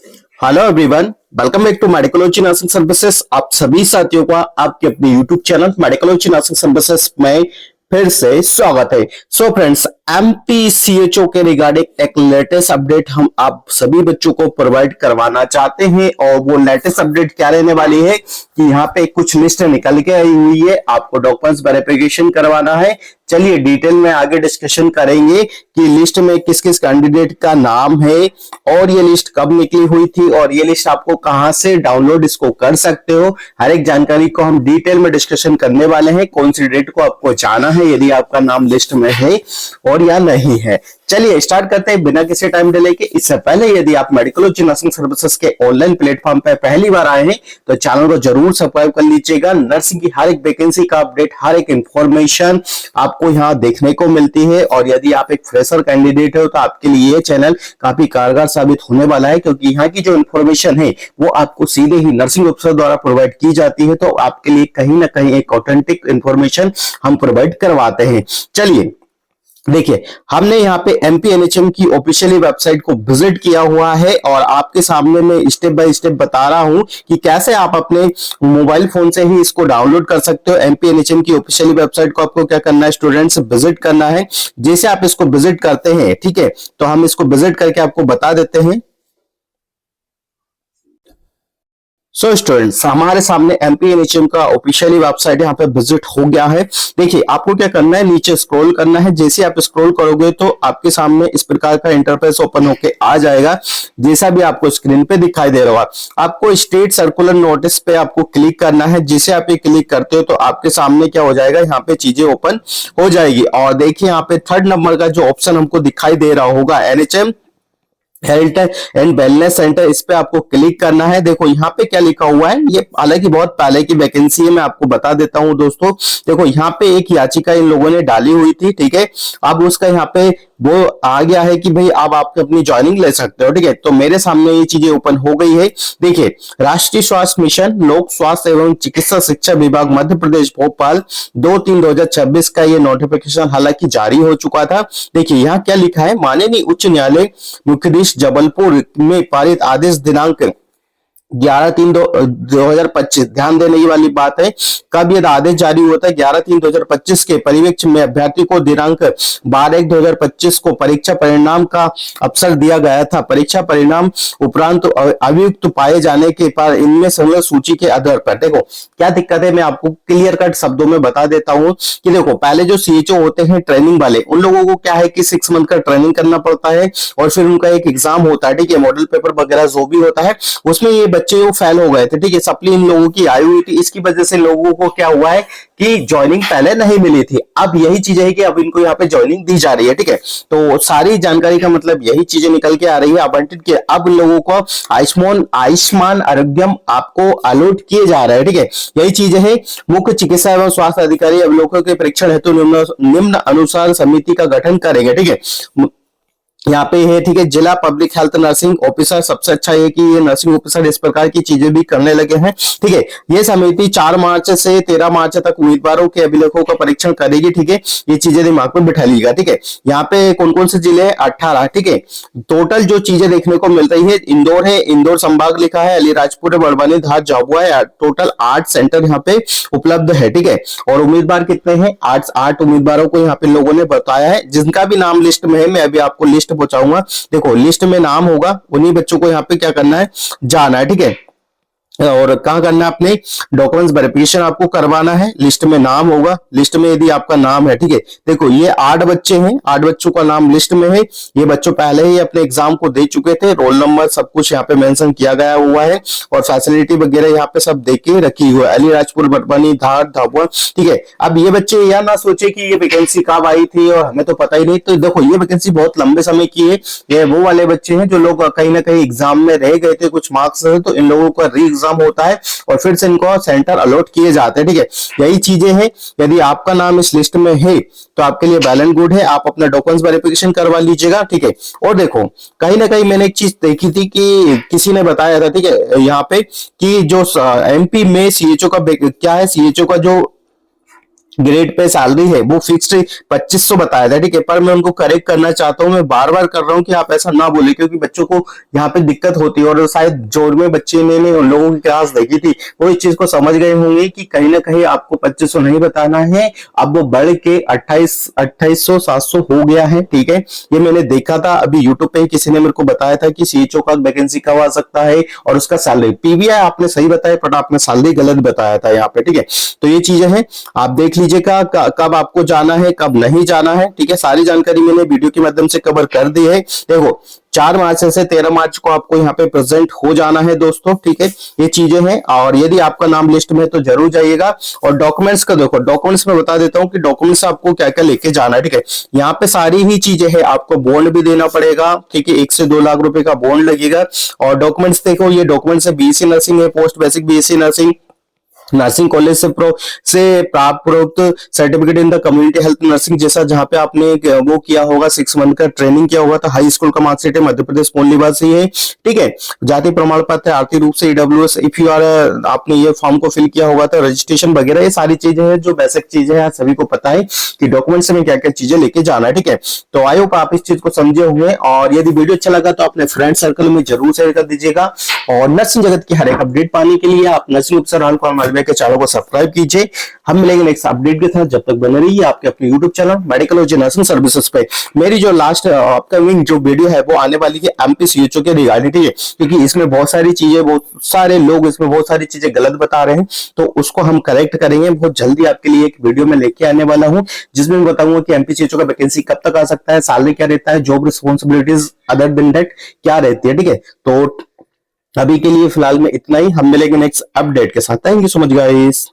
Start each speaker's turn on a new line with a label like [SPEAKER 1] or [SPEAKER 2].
[SPEAKER 1] Hello everyone, welcome back to Medicology nursing services. आप सभी साथियों का आपके अपने YouTube channel Medicology nursing services में फिर से स्वागत है। सो फ्रेंड्स, एमपीसीएचओ के रिगार्डिंग एक लेटेस्ट अपडेट हम आप सभी बच्चों को प्रोवाइड करवाना चाहते हैं। और वो लेटेस्ट अपडेट क्या रहने वाली है कि यहाँ पे कुछ लिस्ट निकल के आई हुई है, आपको डॉक्यूमेंट्स वेरिफिकेशन करवाना है। चलिए डिटेल में आगे डिस्कशन करेंगे कि लिस्ट में किस किस कैंडिडेट का नाम है और ये लिस्ट कब निकली हुई थी और ये लिस्ट आपको कहां से डाउनलोड इसको कर सकते हो। हर एक जानकारी को हम डिटेल में डिस्कशन करने वाले हैं। कौन सी डेट को आपको जाना है यदि आपका नाम लिस्ट में है और या नहीं है। चलिए स्टार्ट करते हैं बिना किसी टाइम डिले के। इससे पहले यदि आप मेडिकोलॉजी नर्सिंग सर्विसेज के ऑनलाइन प्लेटफॉर्म पर पहली बार आए हैं तो चैनल को जरूर सब्सक्राइब कर लीजिएगा। नर्सिंग की हर एक वैकेंसी का अपडेट, हर एक इंफॉर्मेशन आपको यहाँ देखने को मिलती है। और यदि आप एक फ्रेशर कैंडिडेट हो तो आपके लिए ये चैनल काफी कारगर साबित होने वाला है, क्योंकि यहाँ की जो इंफॉर्मेशन है वो आपको सीधे ही नर्सिंग ऑफिसर द्वारा प्रोवाइड की जाती है। तो आपके लिए कहीं ना कहीं एक ऑथेंटिक इंफॉर्मेशन हम प्रोवाइड करवाते हैं। चलिए देखिए, हमने यहाँ पे एमपीएनएचएम की ऑफिशियली वेबसाइट को विजिट किया हुआ है और आपके सामने मैं स्टेप बाय स्टेप बता रहा हूं कि कैसे आप अपने मोबाइल फोन से ही इसको डाउनलोड कर सकते हो। एमपीएनएचएम की ऑफिशियली वेबसाइट को आपको क्या करना है स्टूडेंट्स, विजिट करना है। जैसे आप इसको विजिट करते हैं, ठीक है, तो हम इसको विजिट करके आपको बता देते हैं। सो स्टूडेंट्स, हमारे सामने एमपीएनएचएम का ऑफिशियली वेबसाइट यहाँ पे विजिट हो गया है। देखिए आपको क्या करना है, नीचे स्क्रॉल करना है। जैसे आप स्क्रॉल करोगे तो आपके सामने इस प्रकार का इंटरफेस ओपन होके आ जाएगा, जैसा भी आपको स्क्रीन पे दिखाई दे रहा है। आपको स्टेट सर्कुलर नोटिस पे आपको क्लिक करना है। जैसे आप ये क्लिक करते हो तो आपके सामने क्या हो जाएगा, यहाँ पे चीजें ओपन हो जाएगी। और देखिए यहाँ पे 3rd नंबर का जो ऑप्शन हमको दिखाई दे रहा होगा, NHM health and wellness centre, इस पे आपको क्लिक करना है। देखो यहाँ पे क्या लिखा हुआ है, ये हालांकि बहुत पहले की वैकेंसी है, मैं आपको बता देता हूँ दोस्तों। देखो यहाँ पे एक याचिका इन लोगों ने डाली हुई थी, ठीक है। अब उसका यहाँ पे वो आ गया है कि भाई अब आप अपनी ज्वाइनिंग ले सकते हो, ठीक है। तो मेरे सामने ये चीजें ओपन हो गई है। देखिए, राष्ट्रीय स्वास्थ्य मिशन, लोक स्वास्थ्य एवं चिकित्सा शिक्षा विभाग, मध्य प्रदेश, भोपाल, 2/3/2026 का ये नोटिफिकेशन हालांकि जारी हो चुका था। देखिए यहाँ क्या लिखा है, माननीय उच्च न्यायालय मुख्याधीश जबलपुर में पारित आदेश दिनांक 11/3/2025, ध्यान देने की वाली बात है। कब यह आदेश जारी हुआ था, 11/3/2025 के परिवीक्षा में अभ्यर्थी को दिनांक 12/1/2025 को परीक्षा परिणाम का अवसर दिया गया था। परीक्षा परिणाम उपरांत अभियुक्त पाए जाने के पर इनमें संलग्न सूची के आधार पर, देखो क्या दिक्कत है, मैं आपको क्लियर कट शब्दों में बता देता हूं कि देखो पहले जो सीएचओ होते हैं ट्रेनिंग वाले, उन लोगों को क्या है कि 6 मंथ का ट्रेनिंग करना पड़ता है और फिर उनका एक एग्जाम होता है, ठीक है, मॉडल पेपर वगैरह जो भी होता है, उसमें ये बच्चे वो फेल हो गए थे, ठीक है। सप्ली इन लोगों की आई हुई थी, इसकी वजह से लोगों को क्या हुआ है कि ज्वाइनिंग पहले नहीं मिली थी। अब यही चीज है कि अब इनको यहाँ पे ज्वाइनिंग दी जा रही है, ठीक है। तो सारी जानकारी का मतलब यही चीजें निकल के आ रही है आवंटित के। अब लोगों को आयुष्मान आरोग्यम आपको अलॉट किए जा रहे हैं, ठीक है। यही चीजें है। मुख्य चिकित्सा एवं स्वास्थ्य अधिकारी अवलोकन के परीक्षण हेतु निम्न अनुसार समिति का गठन करेंगे, ठीक है। यहाँ पे है, ठीक है, जिला पब्लिक हेल्थ नर्सिंग ऑफिसर। सबसे अच्छा है कि ये नर्सिंग ऑफिसर इस प्रकार की चीजें भी करने लगे हैं, ठीक है। ये समिति 4 मार्च से 13 मार्च तक उम्मीदवारों के अभिलेखों का परीक्षण करेगी, ठीक है। ये चीजें दिमाग में बिठा लीजिएगा, ठीक है। यहाँ पे कौन कौन से जिले हैं, 18, ठीक है। टोटल जो चीजें देखने को मिल रही है, इंदौर है, इंदौर संभाग लिखा है, अलीराजपुर, बड़वानी, धार, झाबुआ है। टोटल 8 सेंटर यहाँ पे उपलब्ध है, ठीक है। और उम्मीदवार कितने हैं, 8 उम्मीदवारों को यहाँ पे लोगों ने बताया है, जिनका भी नाम लिस्ट में है। मैं अभी आपको लिस्ट पहुंचाऊंगा। देखो लिस्ट में नाम होगा, उन्हीं बच्चों को यहाँ पे क्या करना है, जाना है, ठीक है। और कहां करना है, अपने डॉक्यूमेंट्स वेरिफिकेशन आपको करवाना है। लिस्ट में नाम होगा, लिस्ट में यदि आपका नाम है, ठीक है। देखो ये 8 बच्चे हैं, 8 बच्चों का नाम लिस्ट में है। ये बच्चों पहले ही अपने एग्जाम को दे चुके थे, रोल नंबर सब कुछ यहाँ पे मेंशन किया गया हुआ है और फैसिलिटी वगैरह यहाँ पे सब देख के रखी हुई है। अलीराजपुर, बड़वानी, धार, झाबुआ, ठीक है। अब ये बच्चे यह ना सोचे कि ये वैकेंसी कब आई थी और हमें तो पता ही नहीं। तो देखो ये वैकेंसी बहुत लंबे समय की है। ये वो वाले बच्चे हैं जो लोग कहीं ना कहीं एग्जाम में रह गए थे कुछ मार्क्स से, तो इन लोगों का री एग्जाम होता है और फिर से इनको सेंटर अलॉट किए जाते हैं, ठीक है। यही चीजें हैं। यदि आपका नाम इस लिस्ट में है तो आपके लिए वेल एंड गुड है, आप अपना डॉक्यूमेंट्स वेरिफिकेशन करवा लीजिएगा, ठीक है। और देखो कहीं ना कहीं मैंने एक चीज देखी थी कि किसी ने बताया था, ठीक है, यहाँ पे कि जो एमपी में सीएचओ का क्या है, सीएचओ का जो ग्रेड पे सैलरी है वो फिक्स्ड 2500 बताया था, ठीक है। पर मैं उनको करेक्ट करना चाहता हूँ, मैं बार बार कर रहा हूँ कि आप ऐसा ना बोले, क्योंकि बच्चों को यहाँ पे दिक्कत होती है। और शायद जोर में बच्चे ने उन लोगों की क्लास देखी थी, वो इस चीज को समझ गए होंगे कि कहीं ना कहीं आपको 2500 नहीं बताना है। अब वो बढ़ के 2800 700 हो गया है, ठीक है। ये मैंने देखा था अभी यूट्यूब पे, किसी ने मेरे को बताया था कि सीएचओ का वैकेंसी कब आ सकता है और उसका सैलरी। पीवीआई आपने सही बताया, बट आपने सैलरी गलत बताया था यहाँ पे, ठीक है। तो ये चीजें हैं, आप देख लीजिएगा कब आपको जाना है, कब नहीं जाना है, ठीक है। सारी जानकारी मैंने वीडियो के माध्यम से कवर कर दी है। देखो 4 मार्च से 13 मार्च को आपको यहाँ पे प्रेजेंट हो जाना है दोस्तों, ठीक है। ये चीजें हैं, और यदि आपका नाम लिस्ट में है तो जरूर जाइएगा। और डॉक्यूमेंट्स का देखो, डॉक्यूमेंट्स में बता देता हूँ कि डॉक्यूमेंट्स आपको क्या क्या लेके जाना है, ठीक है। यहाँ पे सारी ही चीजें हैं, आपको बॉन्ड भी देना पड़ेगा, ठीक है। 1 से 2 लाख रुपए का बॉन्ड लगेगा। और डॉक्यूमेंट्स देखो, ये डॉक्यूमेंट्स है, बीएससी नर्सिंग है, post basic BSc nursing, nursing college से प्राप्त certificate in the community health nursing, जैसा जहां पे आपने वो किया होगा 6 मंथ का ट्रेनिंग किया होगा, तो हाई स्कूल का मार्कशीट है, मध्य प्रदेश मूल निवासी है, ठीक है। जाति प्रमाण पत्र, आर्थिक रूप से ईडब्ल्यूएस, इफ यू आर, आपने ये फॉर्म को फिल किया होगा, तो रजिस्ट्रेशन वगैरह, ये सारी चीजें हैं जो बेसिक चीजें हैं, सभी को पता है कि डॉक्यूमेंट्स में क्या क्या चीजें लेके जाना है, ठीक है। तो आई होप आप इस चीज को समझे होंगे, और यदि वीडियो अच्छा लगा तो अपने फ्रेंड सर्कल में जरूर शेयर कर दीजिएगा। और नर्सिंग जगत की हर एक अपडेट पाने के लिए आप नर्सिंग अफसर के चैनल को सब्सक्राइब कीजिए। हम मिलेंगे नेक्स्ट अपडेट के साथ, जब तक बने रहिए आपके अपने YouTube channel medical nursing services पे। मेरी जो लास्ट अपकमिंग जो वीडियो है वो आने वाली है एमपी सीएचओ के रिगार्डिंग, ठीक है, क्योंकि इसमें बहुत सारी चीजें, बहुत सारे लोग इसमें बहुत सारी चीजें गलत बता रहे हैं, तो उसको हम करेक्ट करेंगे। बहुत जल्दी आपके लिए एक वीडियो में लेके आने वाला हूं, जिसमें मैं बताऊंगा कि एमपी सीएचओ का वैकेंसी कब तक आ सकता है, सैलरी क्या रहता है, job responsibilities other than that क्या रहती है, ठीक है। तो अभी के लिए फिलहाल में इतना ही, हम मिलेंगे नेक्स्ट अपडेट के साथ। Thank you so much guys.